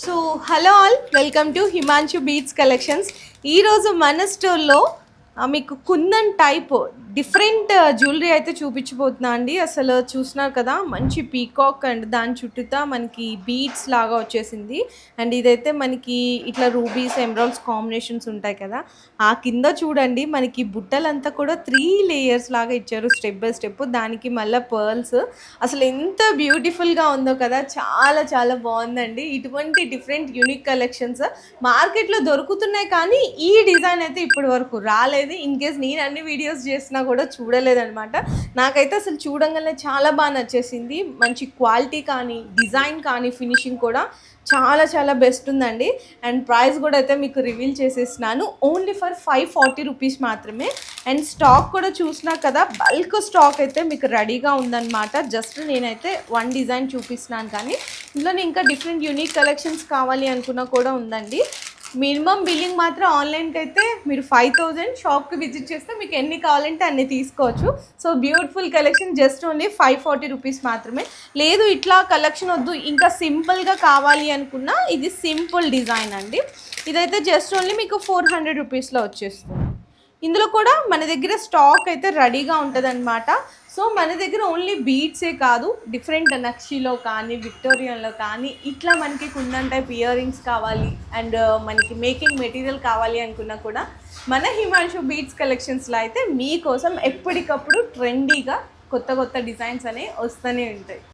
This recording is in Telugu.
So hello all, welcome to Himanshu beats collections. ఈరోజు మన స్టోర్లో మీకు కుందన్ టైప్ డిఫరెంట్ జ్యువెలరీ అయితే చూపించబోతున్నా అండి. అసలు చూస్తున్నారు కదా, మంచి పీకాక్ అండ్ దాని చుట్టూతా మనకి బీట్స్ లాగా వచ్చేసింది. అండ్ ఇదైతే మనకి ఇట్లా రూబీస్ ఎమరాల్డ్స్ కాంబినేషన్స్ ఉంటాయి కదా, ఆ కింద చూడండి మనకి బుట్టలంతా కూడా 3 లేయర్స్ లాగా ఇచ్చారు స్టెప్ బై స్టెప్. దానికి మళ్ళీ పర్ల్స్, అసలు ఎంత బ్యూటిఫుల్గా ఉందో కదా, చాలా చాలా బాగుందండి. ఇటువంటి డిఫరెంట్ యూనిక్ కలెక్షన్స్ మార్కెట్లో దొరుకుతున్నాయి, కానీ ఈ డిజైన్ అయితే ఇప్పటి వరకు రాలేదు. ఇన్ కేస్ నేను అన్ని వీడియోస్ చేసినా కూడా చూడలేదనమాట. నాకైతే అసలు చూడంగానే చాలా బాగా నచ్చేసింది. మంచి క్వాలిటీ కానీ, డిజైన్ కానీ, ఫినిషింగ్ కూడా చాలా చాలా బెస్ట్ ఉందండి. అండ్ ప్రైస్ కూడా అయితే మీకు రివీల్ చేసేసినాను. ఓన్లీ ఫర్ 540 రూపీస్ మాత్రమే. అండ్ స్టాక్ కూడా చూసినా కదా, బల్క్ స్టాక్ అయితే మీకు రెడీగా ఉందన్నమాట. జస్ట్ నేనైతే వన్ డిజైన్ చూపిస్తున్నాను, కానీ ఇందులో ఇంకా డిఫరెంట్ యూనిక్ కలెక్షన్స్ కావాలి అనుకున్నా కూడా ఉందండి. మినిమం బిల్లింగ్ మాత్రం ఆన్లైన్కి అయితే మీరు 5000, షాప్కి విజిట్ చేస్తే మీకు ఎన్ని కావాలంటే అన్ని తీసుకోవచ్చు. So beautiful collection, just only 540 rupees మాత్రమే. లేదు ఇట్లా కలెక్షన్ వద్దు, ఇంకా సింపుల్గా కావాలి అనుకున్నా ఇది సింపుల్ డిజైన్ అండి. ఇదైతే జస్ట్ ఓన్లీ మీకు 400 రూపీస్లో వచ్చేస్తుంది. ఇందులో కూడా మన దగ్గర స్టాక్ అయితే రెడీగా ఉంటుంది అనమాట. సో మన దగ్గర ఓన్లీ బీట్సే కాదు, డిఫరెంట్ నక్షిలో కానీ, విక్టోరియన్లో కానీ, ఇట్లా మనకి కుందన్ టైప్ ఇయర్ రింగ్స్ కావాలి అండ్ మనకి మేకింగ్ మెటీరియల్ కావాలి అనుకున్నా కూడా మన హిమాంశు బీట్స్ కలెక్షన్స్లో అయితే మీకోసం ఎప్పటికప్పుడు ట్రెండీగా కొత్త కొత్త డిజైన్స్ అనేవి వస్తూనే ఉంటాయి.